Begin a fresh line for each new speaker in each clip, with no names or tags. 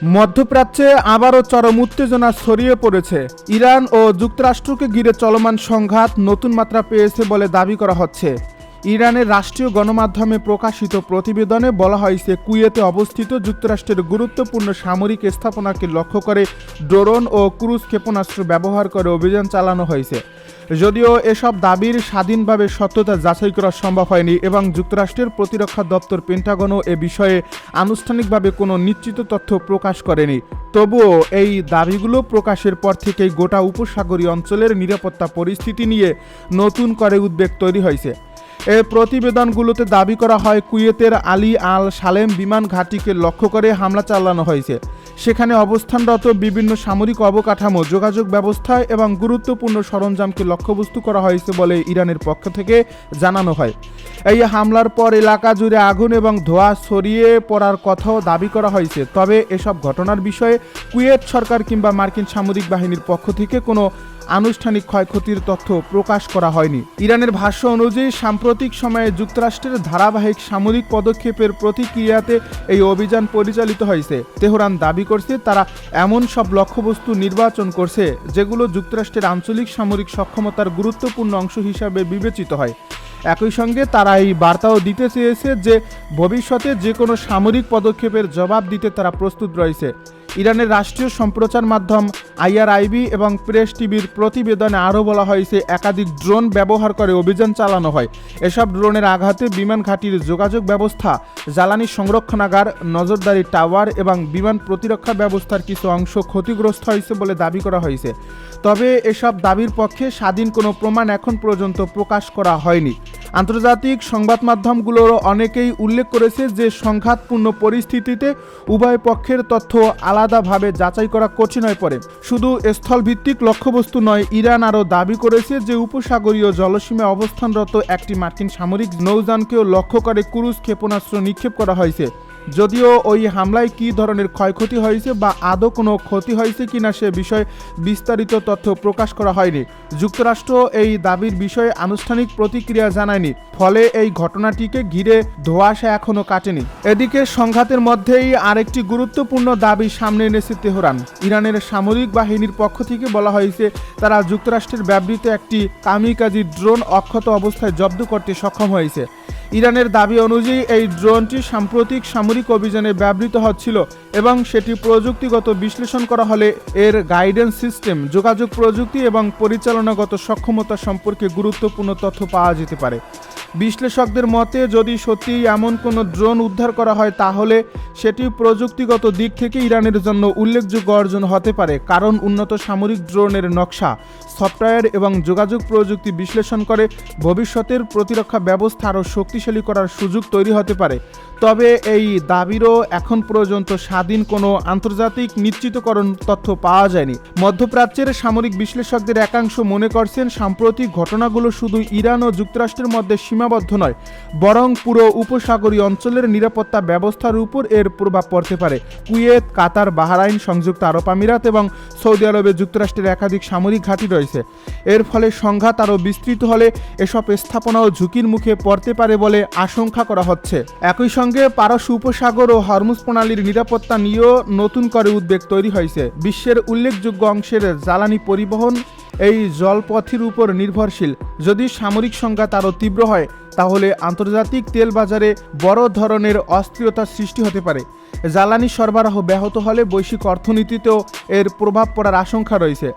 মধ্যপ্রাচ্যে আবারও চরম উত্তেজনা ছড়িয়ে পড়েছে। ইরান ও যুক্তরাষ্ট্রকে ঘিরে চলমান সংঘাত নতুন মাত্রা পেয়েছে বলে দাবি করা হচ্ছে। ইরানের রাষ্ট্রীয় গণমাধ্যমে প্রকাশিত প্রতিবেদনে বলা হয়েছে, কুয়েতে অবস্থিত যুক্তরাষ্ট্রের গুরুত্বপূর্ণ সামরিক স্থাপনাকে লক্ষ্য করে ড্রোন ও ক্রুজ ক্ষেপণাস্ত্র ব্যবহার করে অভিযান চালানো হয়েছে। যদিও এসব দাবির স্বাধীনভাবে সত্যতা যাচাই করা সম্ভব হয়নি এবং যুক্তরাষ্ট্রের প্রতিরক্ষা দপ্তর পেন্টাগনও এ বিষয়ে আনুষ্ঠানিকভাবে কোনো নিশ্চিত তথ্য প্রকাশ করেনি। তবুও এই দাবিগুলো প্রকাশের পর থেকেই গোটা উপসাগরীয় অঞ্চলের নিরাপত্তা পরিস্থিতি নিয়ে নতুন করে উদ্বেগ তৈরি হয়েছে। এই প্রতিবেদনগুলোতে দাবি করা হয়, কুয়েতের আলী আল সালেম বিমান ঘাঁটিকে লক্ষ্য করে হামলা চালানো হয়েছে। সেখানে অবস্থানরত বিভিন্ন সামরিক অবকাঠামো, যোগাযোগ ব্যবস্থা এবং গুরুত্বপূর্ণ সরঞ্জামকে লক্ষ্যবস্তু করা হয়েছে বলে ইরানের পক্ষ থেকে জানানো হয়। এই হামলার পর এলাকা জুড়ে আগুন এবং ধোঁয়া ছড়িয়ে পড়ার কথাও দাবি করা হয়েছে। তবে এসব ঘটনার বিষয়ে কুয়েত সরকার কিংবা মার্কিন সামরিক বাহিনীর পক্ষ থেকে কোনো আনুষ্ঠানিক ক্ষয়ক্ষতির তথ্য প্রকাশ করা হয়নি। ইরানের ভাষ্য অনুযায়ী সাম্প্রতিক সময়ে যুক্তরাষ্ট্রের ধারাবাহিক সামরিক পদক্ষেপের প্রতিক্রিয়াতে এই অভিযান পরিচালিত হয়েছে। তেহরান দাবি করছে, তারা এমন সব লক্ষ্যবস্তু নির্বাচন করছে যেগুলো যুক্তরাষ্ট্রের আঞ্চলিক সামরিক সক্ষমতার গুরুত্বপূর্ণ অংশ হিসাবে বিবেচিত হয়। একই সঙ্গে তারা এই বার্তাও দিতে চেয়েছে যে ভবিষ্যতে যে কোনো সামরিক পদক্ষেপের জবাব দিতে তারা প্রস্তুত রয়েছে। ইরানের রাষ্ট্রীয় সম্প্রচার মাধ্যম IRIB এবং প্রেস টিভির প্রতিবেদনে আরও বলা হয়েছে, একাধিক ড্রোন ব্যবহার করে অভিযান চালানো হয়। এসব ড্রোনের আঘাতে বিমান ঘাঁটির যোগাযোগ ব্যবস্থা, জ্বালানি সংরক্ষণাগার, নজরদারি টাওয়ার এবং বিমান প্রতিরক্ষা ব্যবস্থার কিছু অংশ ক্ষতিগ্রস্ত হয়েছে বলে দাবি করা হয়েছে। তবে এসব দাবির পক্ষে স্বাধীন কোনো প্রমাণ এখন পর্যন্ত প্রকাশ করা হয়নি। আন্তর্জাতিক সংবাদ মাধ্যমগুলোর অনেকেই উল্লেখ করেছে যে সংঘাতপূর্ণ পরিস্থিতিতে উভয় পক্ষের তথ্য আলাদাভাবে যাচাই করা কঠিন হয়ে পড়ে। শুধু স্থলভিত্তিক লক্ষ্যবস্তু নয়, ইরান আরও দাবি করেছে যে উপসাগরীয় জলসীমায় অবস্থানরত একটি মার্কিন সামরিক নৌযানকেও লক্ষ্য করে ক্রুজ ক্ষেপণাস্ত্র নিক্ষেপ করা হয়েছে। যদিও ওই হামলায় কী ধরনের ক্ষয়ক্ষতি হয়েছে বা আদৌ কোনো ক্ষতি হয়েছে কিনা সে বিষয়ে বিস্তারিত তথ্য প্রকাশ করা হয়নি। যুক্তরাষ্ট্র এই দাবির বিষয়ে আনুষ্ঠানিক প্রতিক্রিয়া জানায়নি, ফলে এই ঘটনাটিকে ঘিরে ধোঁয়াশা এখনও কাটেনি। এদিকে সংঘাতের মধ্যেই আরেকটি গুরুত্বপূর্ণ দাবি সামনে এনেছে তেহরান। ইরানের সামরিক বাহিনীর পক্ষ থেকে বলা হয়েছে, তারা যুক্তরাষ্ট্রের ব্যবহৃত একটি কামিকাজি ড্রোন অক্ষত অবস্থায় জব্দ করতে সক্ষম হয়েছে। ইরানের দাবি অনুযায়ী এই ড্রোনটি সাম্প্রতিক সামরিক অভিযানে ব্যবহৃত হচ্ছিল এবং সেটি প্রযুক্তিগত বিশ্লেষণ করা হলে এর গাইডেন্স সিস্টেম, যোগাযোগ প্রযুক্তি এবং পরিচালনাগত সক্ষমতা সম্পর্কে গুরুত্বপূর্ণ তথ্য পাওয়া যেতে পারে। বিশ্লেষকদের মতে, যদি সত্যিই এমন কোনো ড্রোন উদ্ধার করা হয় তাহলে সেটি প্রযুক্তিগত দিক থেকে ইরানের জন্য উল্লেখযোগ্য অর্জন হতে পারে, কারণ উন্নত সামরিক ড্রোনের নকশা, সফটওয়্যার এবং যোগাযোগ প্রযুক্তি বিশ্লেষণ করে ভবিষ্যতের প্রতিরক্ষা ব্যবস্থা আরও শক্তিশালী করার সুযোগ তৈরি হতে পারে। তবে এই দাবিরও এখন পর্যন্ত স্বাধীন কোনো আন্তর্জাতিক নিশ্চিতকরণ তথ্য পাওয়া যায়নি। মধ্যপ্রাচ্যের সামরিক বিশ্লেষকদের একাংশ মনে করছেন, সাম্প্রতিক ঘটনাগুলো শুধু ইরান ও যুক্তরাষ্ট্রের মধ্যে সীমাবদ্ধ নয়, বরং পুরো উপসাগরীয় অঞ্চলের নিরাপত্তা ব্যবস্থার উপর এর প্রভাব পড়তে পারে। কুয়েত, কাতার, বাহরাইন, সংযুক্ত আরব আমিরাত এবং সৌদি আরবে যুক্তরাষ্ট্রের একাধিক সামরিক ঘাঁটি রয়েছে। এর ফলে সংঘাত আরও বিস্তৃত হলে এসব স্থাপনাও ঝুঁকির মুখে পড়তে পারে বলে আশঙ্কা করা হচ্ছে। একই সঙ্গে পারস্য উপসাগর ও হরমুজ প্রণালীর নিরাপত্তা নিয়েও নতুন করে উদ্বেগ তৈরি হয়েছে। বিশ্বের উল্লেখযোগ্য অংশের জ্বালানি পরিবহন এই জলপথের উপর নির্ভরশীল। যদি সামরিক সংঘাত আরও তীব্র হয় তাহলে আন্তর্জাতিক তেল বাজারে বড় ধরনের অস্থিরতার সৃষ্টি হতে পারে। জ্বালানি সরবরাহ ব্যাহত হলে বৈশ্বিক অর্থনীতিতেও এর প্রভাব পড়ার আশঙ্কা রয়েছে।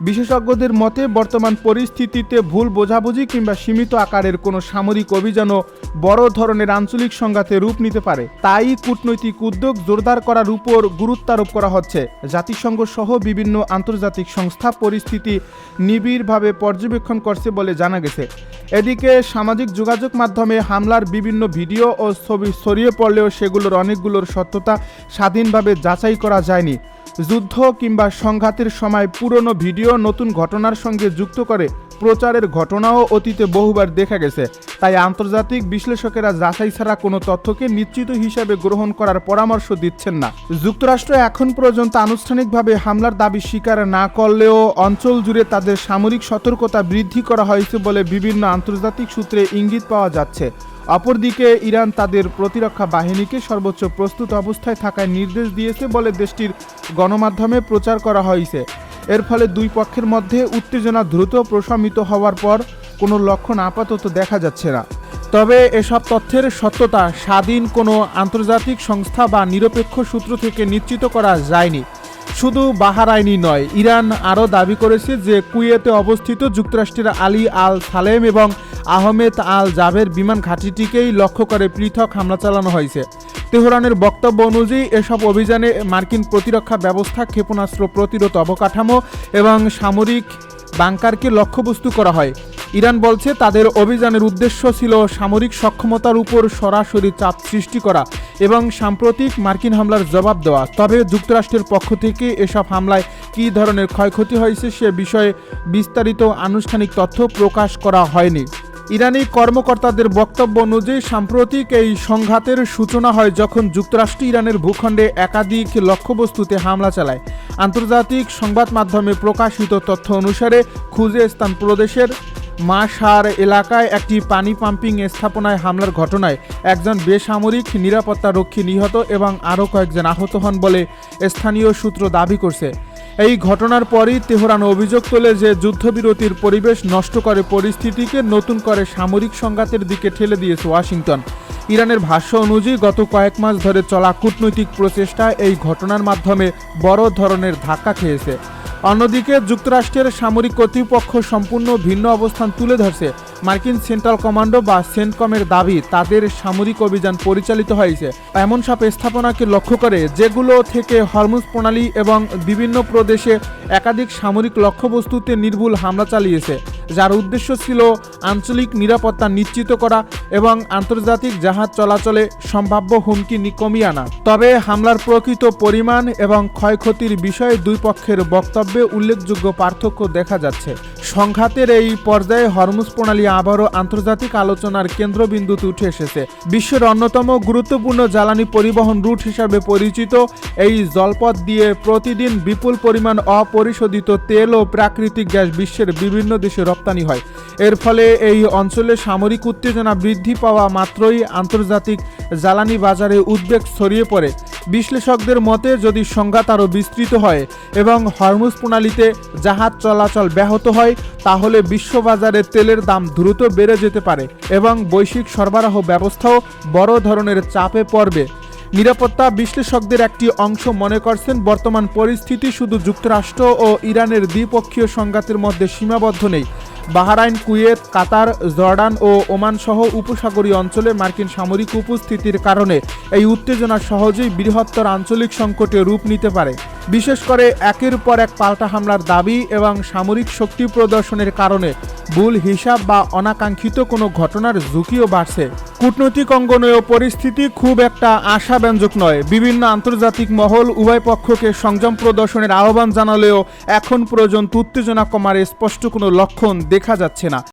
বিশেষজ্ঞদের মতে, বর্তমান পরিস্থিতিতে ভুল বোঝাবুঝি কিংবা সীমিত আকারের কোনো সামরিক অভিযানও বড় ধরনের আঞ্চলিক সংঘাতে রূপ নিতে পারে। তাই কূটনৈতিক উদ্যোগ জোরদার করার উপর গুরুত্ব আরোপ করা হচ্ছে। জাতিসংঘ সহ বিভিন্ন আন্তর্জাতিক সংস্থা পরিস্থিতি নিবিড়ভাবে পর্যবেক্ষণ করছে বলে জানা গেছে। এদিকে সামাজিক যোগাযোগ মাধ্যমে হামলার বিভিন্ন ভিডিও ও ছবি ছড়িয়ে পড়লেও সেগুলোর অনেকগুলোর সত্যতা স্বাধীনভাবে যাচাই করা যায়নি। যুদ্ধ কিংবা সংঘাতের সময় পুরনো ভিডিও নতুন ঘটনার সঙ্গে যুক্ত করে প্রচারের ঘটনাও অতীতে বহুবার দেখা গেছে। তাই আন্তর্জাতিক বিশ্লেষকেরা যাচাই ছাড়া কোনো তথ্যকে নিশ্চিত হিসাবে গ্রহণ করার পরামর্শ দিচ্ছেন না। যুক্তরাষ্ট্র এখন পর্যন্ত আনুষ্ঠানিকভাবে হামলার দাবি স্বীকার না করলেও অঞ্চল জুড়ে তাদের সামরিক সতর্কতা বৃদ্ধি করা হয়েছে বলে বিভিন্ন আন্তর্জাতিক সূত্রে ইঙ্গিত পাওয়া যাচ্ছে। অপরদিকে ইরান তাদের প্রতিরক্ষা বাহিনীকে সর্বোচ্চ প্রস্তুত অবস্থায় থাকার নির্দেশ দিয়েছে বলে দেশটির গণমাধ্যমে প্রচার করা হয়েছে। এর ফলে দুই পক্ষের মধ্যে উত্তেজনা দ্রুত প্রশমিত হওয়ার পর কোনো লক্ষণ আপাতত দেখা যাচ্ছে না। তবে এসব তথ্যের সত্যতা স্বাধীন কোনো আন্তর্জাতিক সংস্থা বা নিরপেক্ষ সূত্র থেকে নিশ্চিত করা যায়নি। শুধু বাহরাইনই নয়, ইরান আরও দাবি করেছে যে কুয়েতে অবস্থিত যুক্তরাষ্ট্রের আলী আল সালেম এবং আহমেদ আল জাবের বিমান ঘাঁটিটিকেই লক্ষ্য করে পৃথক হামলা চালানো হয়েছে। তেহরানের বক্তব্য অনুযায়ী এসব অভিযানে মার্কিন প্রতিরক্ষা ব্যবস্থা, ক্ষেপণাস্ত্র প্রতিরোধ অবকাঠামো এবং সামরিক বাংকারকে লক্ষ্যবস্তু করা হয়। ইরান বলছে তাদের অভিযানের উদ্দেশ্য ছিল সামরিক সক্ষমতার উপর সরাসরি চাপ সৃষ্টি করা এবং সাম্প্রতিক মার্কিন হামলার জবাব দেওয়া। তবে যুক্তরাষ্ট্রের পক্ষ থেকে এসব হামলায় কী ধরনের ক্ষয়ক্ষতি হয়েছে সে বিষয়ে বিস্তারিত আনুষ্ঠানিক তথ্য প্রকাশ করা হয়নি। ইরানি কর্মকর্তাদের বক্তব্য অনুযায়ী সাম্প্রতিক এই সংঘাতের সূচনা হয় যখন যুক্তরাষ্ট্র ইরানের ভূখণ্ডে একাধিক লক্ষ্যবস্তুতে হামলা চালায়। আন্তর্জাতিক সংবাদ মাধ্যমে প্রকাশিত তথ্য অনুসারে খুজেস্তান প্রদেশের মাশার এলাকায় একটি পানি পাম্পিং স্থাপনায় হামলার ঘটনায় একজন বেসামরিক নিরাপত্তা রক্ষী নিহত এবং আরও কয়েকজন আহত হন বলে স্থানীয় সূত্র দাবি করছে। এই ঘটনার পরই তেহরান অভিযোগ তোলে যে যুদ্ধবিরতির পরিবেশ নষ্ট করে পরিস্থিতিকে নতুন করে সামরিক সংঘাতের দিকে ঠেলে দিয়েছে ওয়াশিংটন। ইরানের ভাষ্য অনুযায়ী গত কয়েক মাস ধরে চলা কূটনৈতিক প্রচেষ্টা এই ঘটনার মাধ্যমে বড় ধরনের ধাক্কা খেয়েছে। অন্যদিকে যুক্তরাষ্ট্রের সামরিক কর্তৃপক্ষ সম্পূর্ণ ভিন্ন অবস্থান তুলে ধরছে। মার্কিন সেন্ট্রাল কমান্ডো বা সেন্টকমের দাবি তাদের সামরিক অভিযান পরিচালিত হয়েছে এমন সব স্থাপনাকে লক্ষ্য করে যেগুলো থেকে হরমুজ প্রণালী এবং বিভিন্ন প্রদেশে একাধিক সামরিক লক্ষ্যবস্তুতে নির্ভুল হামলা চালিয়েছে, যার উদ্দেশ্য ছিল আঞ্চলিক নিরাপত্তা নিশ্চিত করা এবং আন্তর্জাতিক জাহাজ চলাচলে সম্ভাব্য হুমকি কমিয়ে আনা। তবে হামলার প্রকৃত পরিমাণ এবং ক্ষয়ক্ষতির বিষয়ে দুই পক্ষের বক্তব্যে উল্লেখযোগ্য পার্থক্য দেখা যাচ্ছে। সংঘাতের এই পর্যায়ে হরমুজ প্রণালী আবারও আন্তর্জাতিক আলোচনার কেন্দ্রবিন্দুতে উঠে এসেছে। বিশ্বের অন্যতম গুরুত্বপূর্ণ জ্বালানি পরিবহন রুট হিসাবে পরিচিত এই জলপথ দিয়ে প্রতিদিন বিপুল পরিমাণ অপরিশোধিত তেল ও প্রাকৃতিক গ্যাস বিশ্বের বিভিন্ন দেশে রপ্তানি হয়। এর ফলে এই অঞ্চলে সামরিক উত্তেজনা বৃদ্ধি পাওয়া মাত্রই আন্তর্জাতিক জ্বালানি বাজারে উদ্বেগ ছড়িয়ে পড়ে। বিশ্লেষকদের মতে যদি সংঘাত আরও বিস্তৃত হয় এবং হরমুজ প্রণালীতে জাহাজ চলাচল ব্যাহত হয় তাহলে বিশ্ববাজারে তেলের দাম দ্রুত বেড়ে যেতে পারে এবং বৈশ্বিক সরবরাহ ব্যবস্থাও বড় ধরনের চাপে পড়বে। নিরাপত্তা বিশ্লেষকদের একটি অংশ মনে করছেন বর্তমান পরিস্থিতি শুধু যুক্তরাষ্ট্র ও ইরানের দ্বিপক্ষীয় সংঘাতের মধ্যে সীমাবদ্ধ নেই। বাহরাইন, কুয়েত, কাতার, জর্ডান ও ওমান সহ উপসাগরীয় অঞ্চলে মার্কিন সামরিক উপস্থিতির কারণে এই উত্তেজনা সহজেই বৃহত্তর আঞ্চলিক সংকটে রূপ নিতে পারে। বিশেষ করে একের পর এক পাল্টা হামলার দাবি এবং সামরিক শক্তি প্রদর্শনের কারণে ভুল হিসাব বা অনাকাঙ্ক্ষিত কোনো ঘটনার ঝুঁকিও বাড়ছে। কূটনৈতিক অঙ্গনেও পরিস্থিতি খুব একটা আশাব্যঞ্জক নয়। বিভিন্ন আন্তর্জাতিক মহল উভয় পক্ষকে সংযম প্রদর্শনের আহ্বান জানালেও এখন পর্যন্ত উত্তেজনা কমার স্পষ্ট কোনো লক্ষণ দেখা যাচ্ছে না।